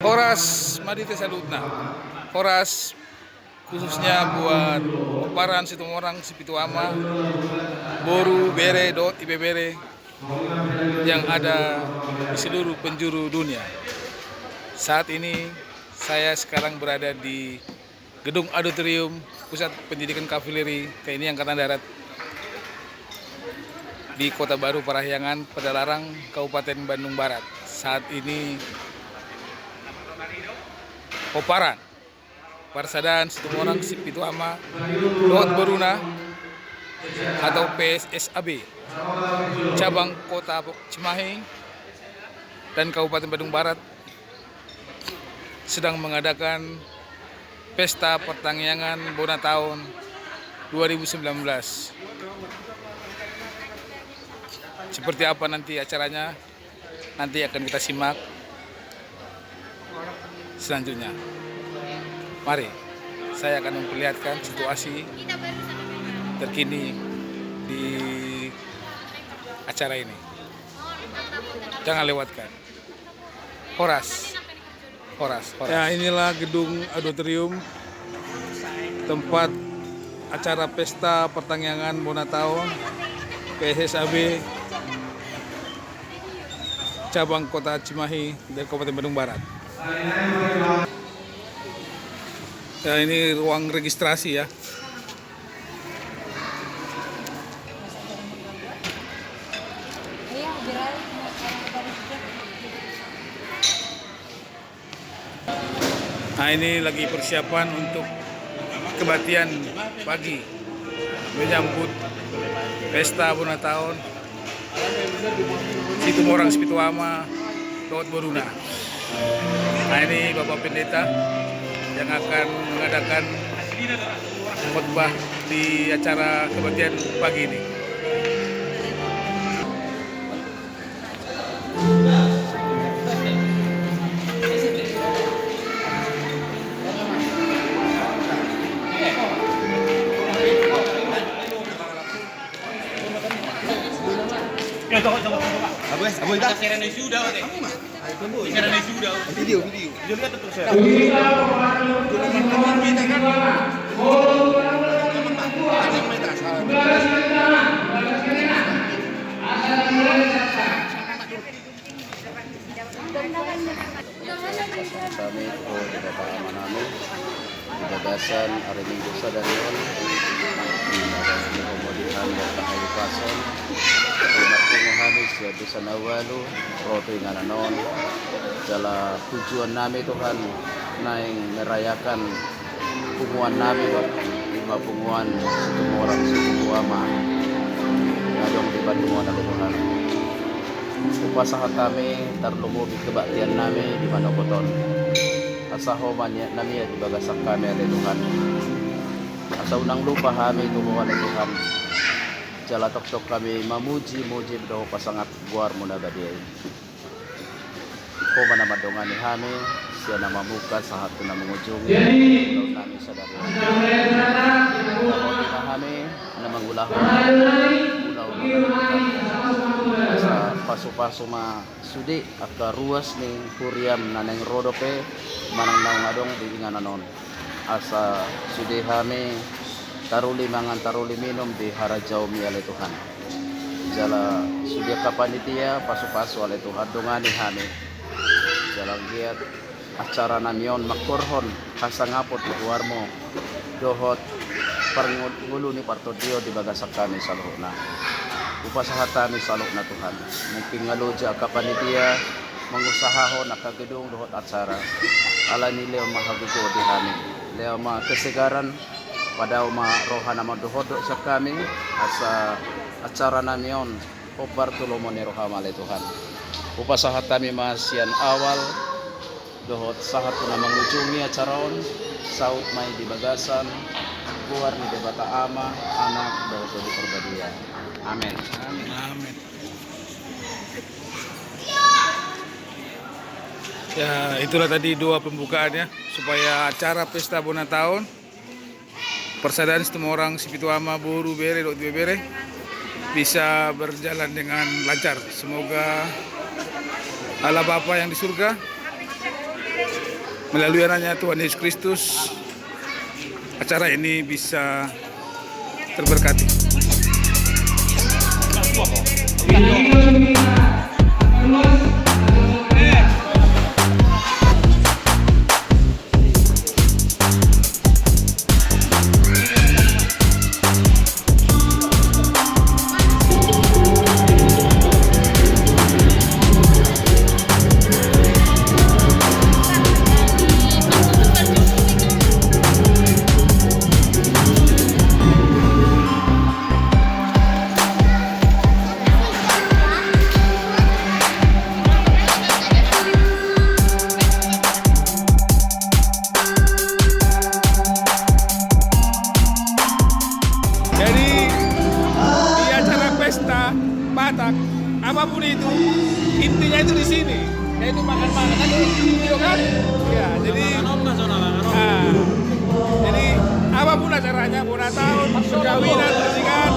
Horas Madita Salutna. Horas khususnya buat Oparan Situmorang Sipituama, Boru Bere Dot Ibebere yang ada di seluruh penjuru dunia. Saat ini saya sekarang berada di Gedung Auditorium Pusat Pendidikan Kavaleri TNI Angkatan Darat di Kota Baru Parahyangan, Padalarang, Kabupaten Bandung Barat. Saat ini Oparan Parsadaan Situmorang Sipituama Dot Boruna atau PSSAB cabang Kota Cimahi dan Kabupaten Bandung Barat sedang mengadakan Pesta Pertangyangan Bona Tahun 2019. Seperti apa nanti acaranya, nanti akan kita simak selanjutnya. Mari, saya akan memperlihatkan situasi terkini di acara ini. Jangan lewatkan. Horas. Ya, inilah Gedung Auditorium, tempat acara Pesta Pertangyangan Bona Tahun PSSAB cabang Kota Cimahi dan Kabupaten Bandung Barat. Ya, ini ruang registrasi ya. Nah, ini lagi persiapan untuk kebaktian pagi menyambut Pesta Bona Tahun Situmorang Sipituama Dot Boruna. Nah, ini Bapak Pendeta yang akan mengadakan khotbah di acara kebaktian pagi ini. Abu ita. Serena sudah deh. Serena sudah. Video. Video kan tetap saya. Kami ko di Bapak namin gagasan hari Minggu sadarion kemudian datang dari pason Hamis ya bisa nawalu roti ngananon jala tujuan nami Tuhan naing merayakan punguan nami lima punguan Situmorang Sipituama ngadong di Bandungan dari Tuhan upasahan kami terlumubi kebaktian nami di Manokoton asahoman nami di bagasak kami dari Tuhan asa unang lupa kami tumuhan dari Tuhan jala tok kami mamuji berdoa pasangat buar muna gadiay ko manamadongan ni kami siya na mamuka sa hatu na mengujungi daw nami sa dari kami na mangulahon ulaw sa paso-paso ma sudi at ruas ning kuriam na neng rodope manang ngadong di ngananon asa sudi kami taruli mangan taruli minum di harajau mi ale Tuhan jala sudia kapanitia pasu-pasu ale Tuhan dongani hami jala giat acara namion makorhon kasangapot luarmo dohot parngulu ni partodio di bagasak kami saluhna upasaha kami salukna Tuhan mungkin ngaluja kapanitia mengusahahon nakagedung dohot acara ala ni leo mahagugo di hami leo ma kesegaran pada rohana madohodok sa kami asa acara namion obar tulomon ni rohamale Tuhan upasahat kami masian awal dohot sahat na mangujungi acaraon saut may di bagasan buar ni debata ama anak dohot di perbadia amin Amin. Ya, itulah tadi doa pembukaannya supaya acara Pesta Bona Tahun Persaudaraan Situmorang Sipituama Boru Bere Dot Bere bisa berjalan dengan lancar. Semoga Allah Bapa yang di surga melalui anaknya Tuhan Yesus Kristus, acara ini bisa terberkati. Jadi di acara pesta Batak, apapun itu, intinya itu di sini, yaitu makan-makan kan, gitu kan? Ya, jadi apapun acaranya, mau Natal, perkawinan, pernikahan,